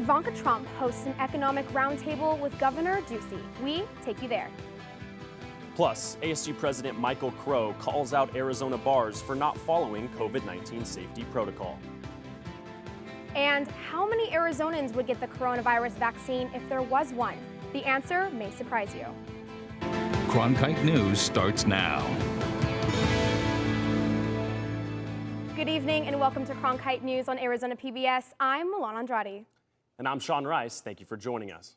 Ivanka Trump hosts an economic roundtable with Governor Ducey. We take you there. Plus, ASU President Michael Crow calls out Arizona bars for not following COVID-19 safety protocol. And how many Arizonans would get the coronavirus vaccine if there was one? The answer may surprise you. Cronkite News starts now. Good evening and welcome to Cronkite News on Arizona PBS. I'm Milan Andrade. And I'm Sean Rice. Thank you for joining us.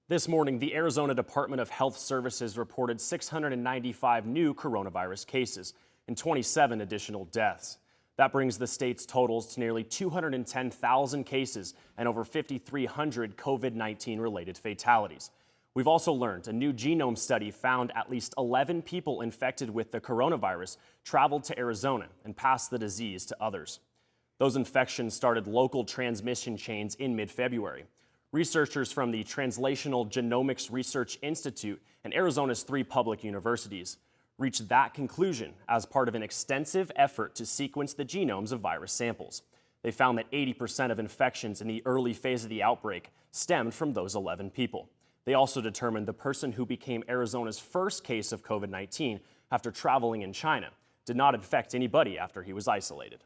This morning, the Arizona Department of Health Services reported 695 new coronavirus cases and 27 additional deaths. That brings the state's totals to nearly 210,000 cases and over 5,300 COVID-19 related fatalities. We've also learned a new genome study found at least 11 people infected with the coronavirus traveled to Arizona and passed the disease to others. Those infections started local transmission chains in mid-February. Researchers from the Translational Genomics Research Institute and Arizona's 3 public universities reached that conclusion as part of an extensive effort to sequence the genomes of virus samples. They found that 80% of infections in the early phase of the outbreak stemmed from those 11 people. They also determined the person who became Arizona's first case of COVID-19 after traveling in China did not infect anybody after he was isolated.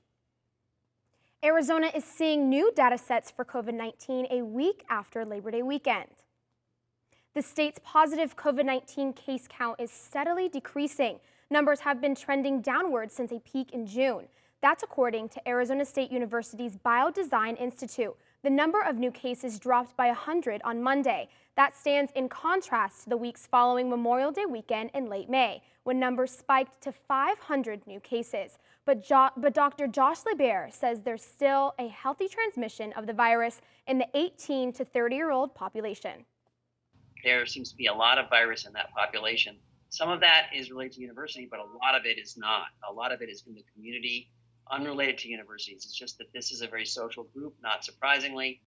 Arizona is seeing new data sets for COVID-19 a week after Labor Day weekend. The state's positive COVID-19 case count is steadily decreasing. Numbers have been trending downward since a peak in June. That's according to Arizona State University's Biodesign Institute. The number of new cases dropped by 100 on Monday. That stands in contrast to the weeks following Memorial Day weekend in late May, when numbers spiked to 500 new cases. But Dr. Josh LeBaire says there's still a healthy transmission of the virus in the 18 to 30-year-old population. There seems to be a lot of virus in that population. Some of that is related to university, but a lot of it is not. A lot of it is in the community, unrelated to universities. It's just that this is a very social group, not surprisingly.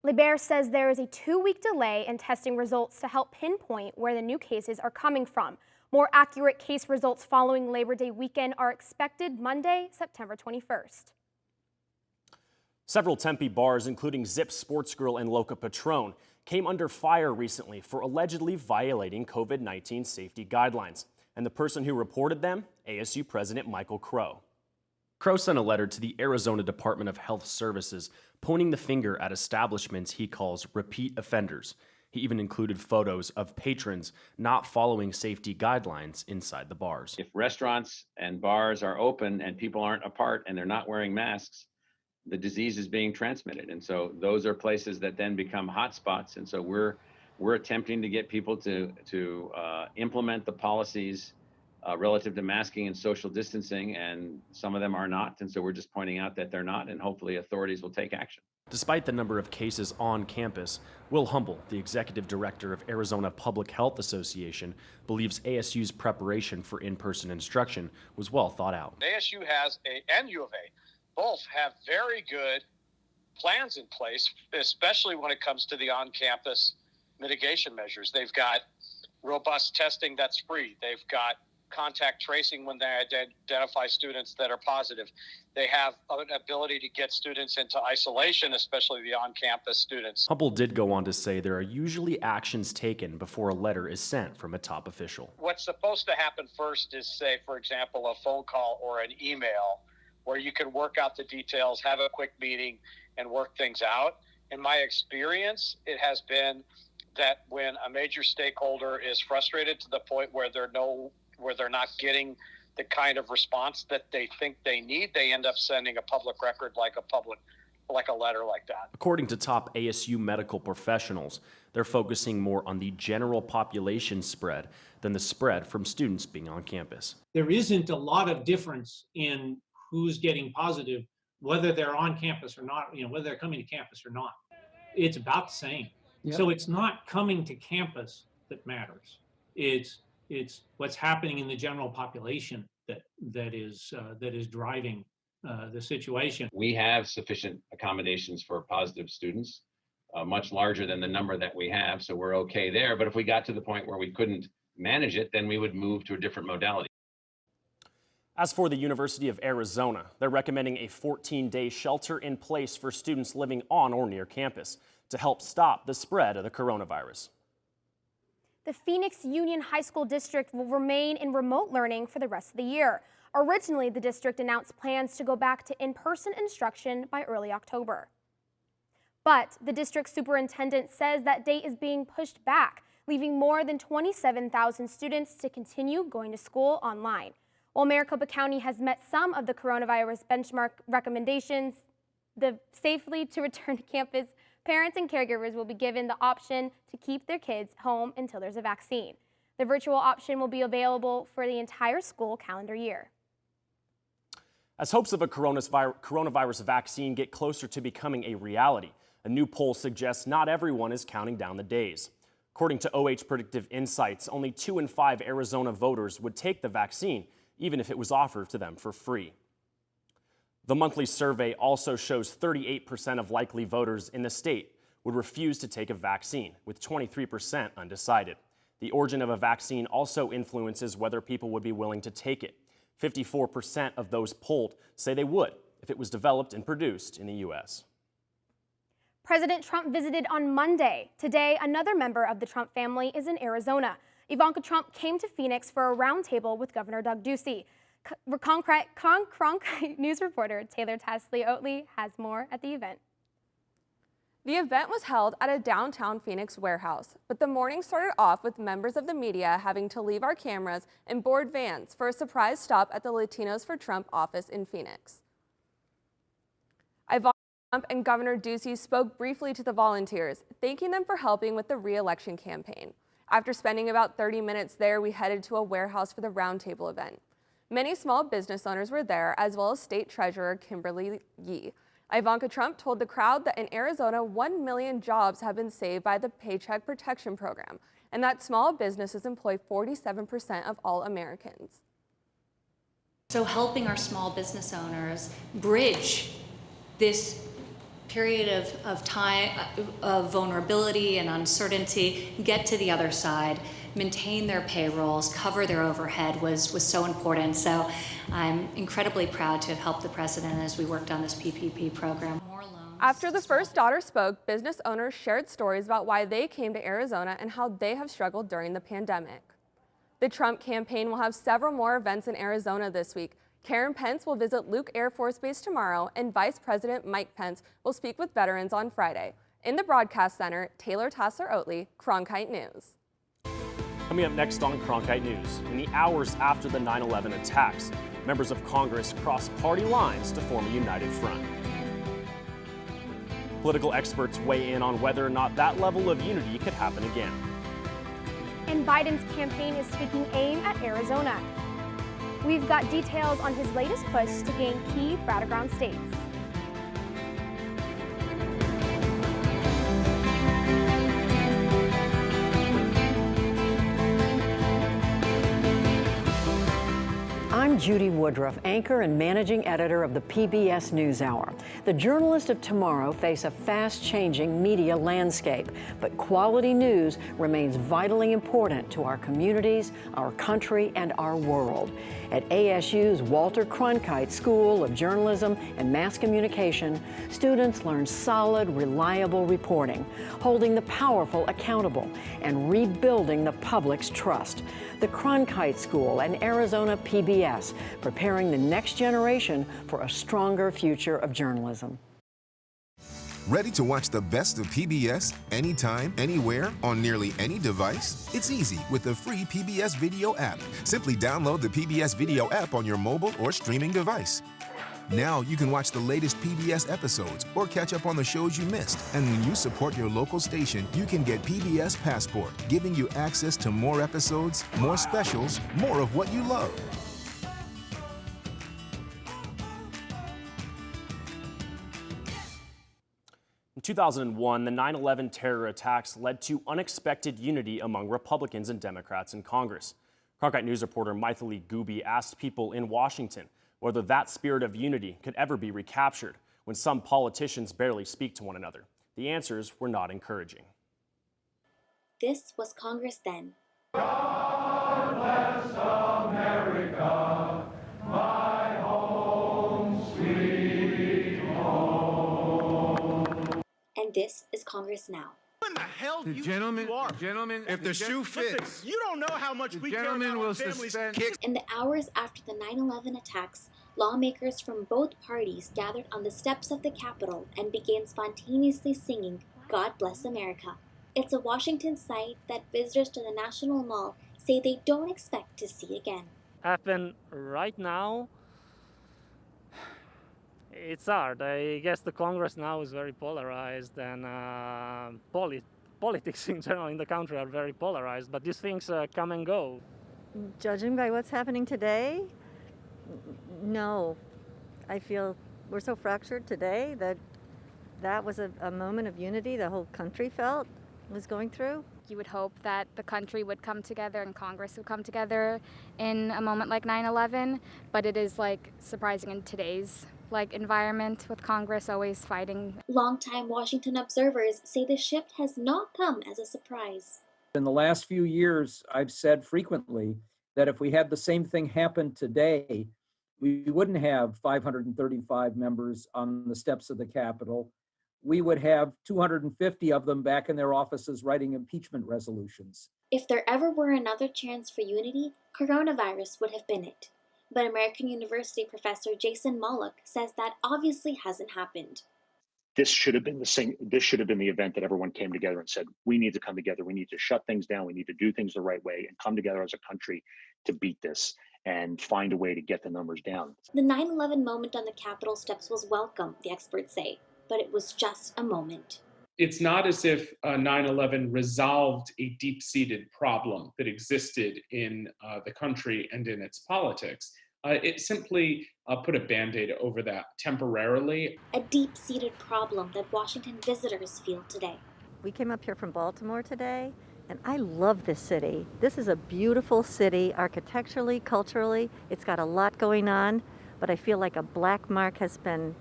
LeBaire says there is a 2-week delay in testing results to help pinpoint where the new cases are coming from. More accurate case results following Labor Day weekend are expected Monday, September 21st. Several Tempe bars, including Zip Sports Grill and Loca Patron, came under fire recently for allegedly violating COVID-19 safety guidelines. And the person who reported them, ASU President Michael Crow. Crow sent a letter to the Arizona Department of Health Services pointing the finger at establishments he calls repeat offenders. He even included photos of patrons not following safety guidelines inside the bars. If restaurants and bars are open and people aren't apart and they're not wearing masks, the disease is being transmitted. And so those are places that then become hotspots. And so we're attempting to get people to implement the policies relative to masking and social distancing, and some of them are not. And so we're just pointing out that they're not, and hopefully authorities will take action. Despite the number of cases on campus, Will Humble, the executive director of Arizona Public Health Association, believes ASU's preparation for in-person instruction was well thought out. ASU and U of A both have very good plans in place, especially when it comes to the on-campus mitigation measures. They've got robust testing that's free. They've got contact tracing when they identify students that are positive. They have an ability to get students into isolation, especially the on-campus students. Humble did go on to say there are usually actions taken before a letter is sent from a top official. What's supposed to happen first is, say, for example, a phone call or an email where you can work out the details, have a quick meeting, and work things out. In my experience, it has been that when a major stakeholder is frustrated to the point where they're not getting the kind of response that they think they need, they end up sending a public record like a letter like that. According to top ASU medical professionals, they're focusing more on the general population spread than the spread from students being on campus. There isn't a lot of difference in who's getting positive, whether they're on campus or not, whether they're coming to campus or not. It's about the same. Yep. So it's not coming to campus that matters. It's what's happening in the general population that is driving the situation. We have sufficient accommodations for positive students, much larger than the number that we have, so we're okay there. But if we got to the point where we couldn't manage it, then we would move to a different modality. As for the University of Arizona, they're recommending a 14-day shelter in place for students living on or near campus to help stop the spread of the coronavirus. The Phoenix Union High School District will remain in remote learning for the rest of the year. Originally, the district announced plans to go back to in-person instruction by early October. But the district superintendent says that date is being pushed back, leaving more than 27,000 students to continue going to school online. While Maricopa County has met some of the coronavirus benchmark recommendations, safely to return to campus, parents and caregivers will be given the option to keep their kids home until there's a vaccine. The virtual option will be available for the entire school calendar year. As hopes of a coronavirus vaccine get closer to becoming a reality, a new poll suggests not everyone is counting down the days. According to OH Predictive Insights, only 2 in 5 Arizona voters would take the vaccine, even if it was offered to them for free. The monthly survey also shows 38% of likely voters in the state would refuse to take a vaccine, with 23% undecided. The origin of a vaccine also influences whether people would be willing to take it. 54% of those polled say they would if it was developed and produced in the U.S. President Trump visited on Monday. Today, another member of the Trump family is in Arizona. Ivanka Trump came to Phoenix for a roundtable with Governor Doug Ducey. Cronkite News reporter Taylor Tasley-Oatley has more at the event. The event was held at a downtown Phoenix warehouse, but the morning started off with members of the media having to leave our cameras and board vans for a surprise stop at the Latinos for Trump office in Phoenix. Ivanka Trump and Governor Ducey spoke briefly to the volunteers, thanking them for helping with the re-election campaign. After spending about 30 minutes there, we headed to a warehouse for the roundtable event. Many small business owners were there, as well as State Treasurer Kimberly Yee. Ivanka Trump told the crowd that in Arizona, 1 million jobs have been saved by the Paycheck Protection Program, and that small businesses employ 47% of all Americans. So helping our small business owners bridge this period of time of vulnerability and uncertainty, get to the other side, maintain their payrolls, cover their overhead was so important. So I'm incredibly proud to have helped the president as we worked on this PPP program. More loans. After the first daughter spoke, business owners shared stories about why they came to Arizona and how they have struggled during the pandemic. The Trump campaign will have several more events in Arizona this week. Karen Pence will visit Luke Air Force Base tomorrow, and Vice President Mike Pence will speak with veterans on Friday. In the Broadcast Center, Taylor Tassler-Oatley, Cronkite News. Coming up next on Cronkite News, in the hours after the 9/11 attacks, members of Congress crossed party lines to form a united front. Political experts weigh in on whether or not that level of unity could happen again. And Biden's campaign is taking aim at Arizona. We've got details on his latest push to gain key battleground states. I'm Judy Woodruff, anchor and managing editor of the PBS NewsHour. The journalists of tomorrow face a fast-changing media landscape, but quality news remains vitally important to our communities, our country, and our world. At ASU's Walter Cronkite School of Journalism and Mass Communication, students learn solid, reliable reporting, holding the powerful accountable, and rebuilding the public's trust. The Cronkite School and Arizona PBS, preparing the next generation for a stronger future of journalism. Ready to watch the best of PBS anytime, anywhere, on nearly any device? It's easy with the free PBS Video app. Simply download the PBS Video app on your mobile or streaming device. Now you can watch the latest PBS episodes or catch up on the shows you missed. And when you support your local station, you can get PBS Passport, giving you access to more episodes, more specials, more of what you love. In 2001, the 9/11 terror attacks led to unexpected unity among Republicans and Democrats in Congress. Cronkite News reporter Mythili Gooby asked people in Washington whether that spirit of unity could ever be recaptured when some politicians barely speak to one another. The answers were not encouraging. This was Congress then. God bless America. and this is Congress Now. What the hell you are? Gentlemen, if the shoe fits, you don't know how much we care about our families. In the hours after the 9/11 attacks, lawmakers from both parties gathered on the steps of the Capitol and began spontaneously singing God Bless America. It's a Washington sight that visitors to the National Mall say they don't expect to see again. Happen right now, it's hard. I guess the Congress now is very polarized, and politics in general in the country are very polarized, but these things come and go. Judging by what's happening today, no. I feel we're so fractured today that was a moment of unity the whole country was going through. You would hope that the country would come together and Congress would come together in a moment like 9/11, but it is surprising in today's environment with Congress always fighting. Longtime Washington observers say the shift has not come as a surprise. In the last few years, I've said frequently that if we had the same thing happen today, we wouldn't have 535 members on the steps of the Capitol. We would have 250 of them back in their offices writing impeachment resolutions. If there ever were another chance for unity, coronavirus would have been it. But American University professor Jason Mollick says that obviously hasn't happened. This should have been the event that everyone came together and said, we need to come together. We need to shut things down. We need to do things the right way and come together as a country to beat this and find a way to get the numbers down. The 9/11 moment on the Capitol steps was welcome, the experts say, but it was just a moment. It's not as if 9/11 resolved a deep-seated problem that existed in the country and in its politics. It simply put a Band-Aid over that temporarily. A deep-seated problem that Washington visitors feel today. We came up here from Baltimore today, and I love this city. This is a beautiful city, architecturally, culturally. It's got a lot going on, but I feel like a black mark has been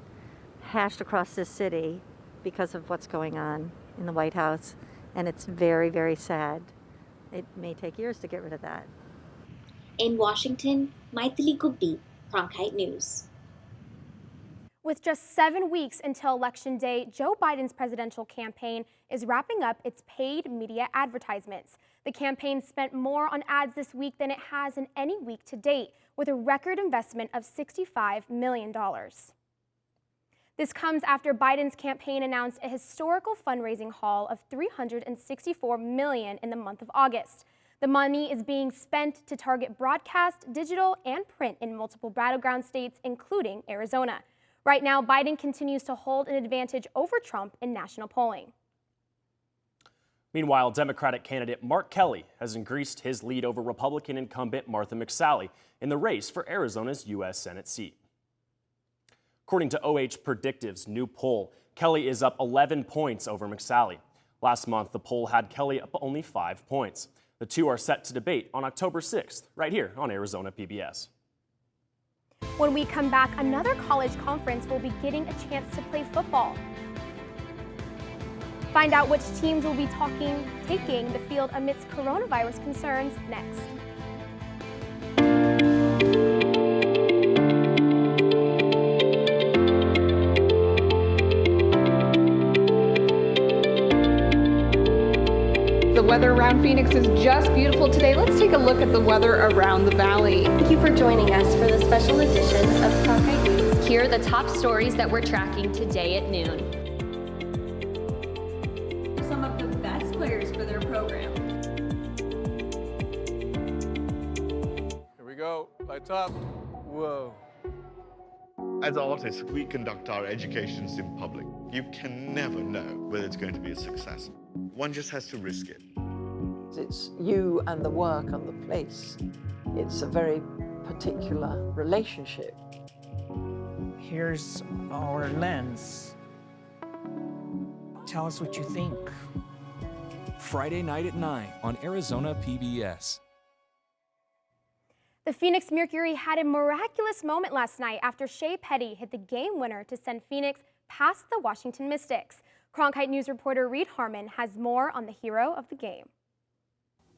hashed across this city because of what's going on in the White House, and it's very, very sad. It may take years to get rid of that. In Washington, Maithili Gubbi, Cronkite News. With just 7 weeks until Election Day, Joe Biden's presidential campaign is wrapping up its paid media advertisements. The campaign spent more on ads this week than it has in any week to date, with a record investment of $65 million. This comes after Biden's campaign announced a historical fundraising haul of $364 million in the month of August. The money is being spent to target broadcast, digital, and print in multiple battleground states, including Arizona. Right now, Biden continues to hold an advantage over Trump in national polling. Meanwhile, Democratic candidate Mark Kelly has increased his lead over Republican incumbent Martha McSally in the race for Arizona's U.S. Senate seat. According to OH Predictive's new poll, Kelly is up 11 points over McSally. Last month, the poll had Kelly up only 5 points. The two are set to debate on October 6th, right here on Arizona PBS. When we come back, another college conference will be getting a chance to play football. Find out which teams will be taking the field amidst coronavirus concerns next. The weather around Phoenix is just beautiful today. Let's take a look at the weather around the valley. Thank you for joining us for the special edition of Cronkite News. Here are the top stories that we're tracking today at noon. Some of the best players for their program. Here we go, lights up. Whoa. As artists, we conduct our educations in public. You can never know whether it's going to be a success. One just has to risk it. It's you and the work and the place. It's a very particular relationship. Here's our lens. Tell us what you think. Friday night at 9 on Arizona PBS. The Phoenix Mercury had a miraculous moment last night after Shea Petty hit the game winner to send Phoenix past the Washington Mystics. Cronkite News reporter Reed Harmon has more on the hero of the game.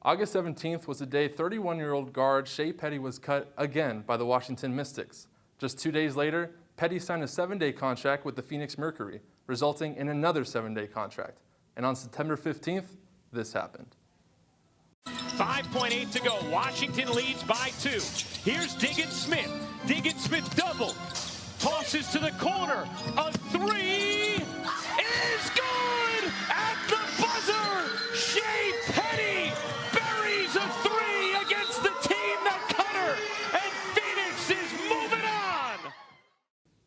August 17th was the day 31-year-old guard Shea Petty was cut again by the Washington Mystics. Just 2 days later, Petty signed a 7-day contract with the Phoenix Mercury. resulting in another 7-day contract. And on September 15th, this happened. 5.8 to go. Washington leads by 2. Here's Diggin Smith. Diggin Smith double. Tosses to the corner. A 3 is good at the buzzer. Shea Petty buries a 3 against the team that cut her. And Phoenix is moving on.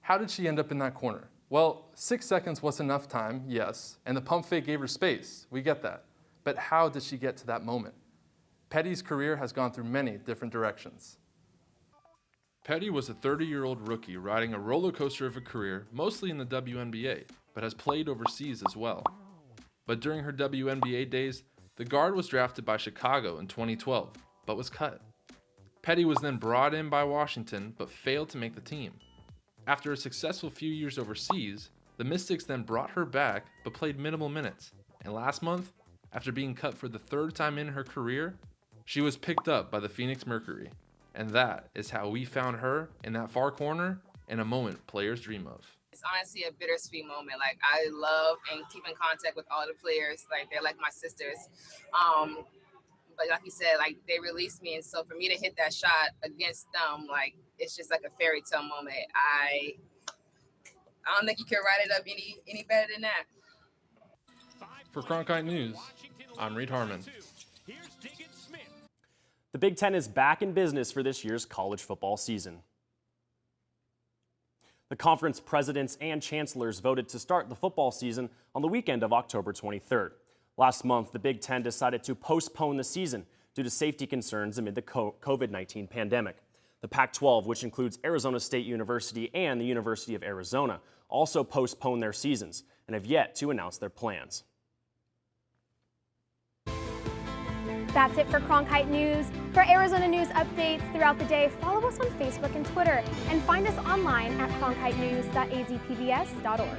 How did she end up in that corner? Well, 6 seconds was enough time, yes, and the pump fake gave her space. We get that. But how did she get to that moment? Petty's career has gone through many different directions. Petty was a 30-year-old rookie riding a roller coaster of a career, mostly in the WNBA, but has played overseas as well. But during her WNBA days, the guard was drafted by Chicago in 2012, but was cut. Petty was then brought in by Washington, but failed to make the team. After a successful few years overseas, the Mystics then brought her back, but played minimal minutes. And last month, after being cut for the 3rd time in her career, she was picked up by the Phoenix Mercury. And that is how we found her in that far corner in a moment players dream of. It's honestly a bittersweet moment. Like, I love and keep in contact with all the players. Like, they're like my sisters. But like you said, like, they released me. And so for me to hit that shot against them, like, it's just like a fairy tale moment. I don't think you can write it up any better than that. For Cronkite News, I'm Reed Harmon. The Big Ten is back in business for this year's college football season. The conference presidents and chancellors voted to start the football season on the weekend of October 23rd. Last month, the Big Ten decided to postpone the season due to safety concerns amid the COVID-19 pandemic. The Pac-12, which includes Arizona State University and the University of Arizona, also postponed their seasons and have yet to announce their plans. That's it for Cronkite News. For Arizona news updates throughout the day, follow us on Facebook and Twitter, and find us online at cronkitenews.azpbs.org.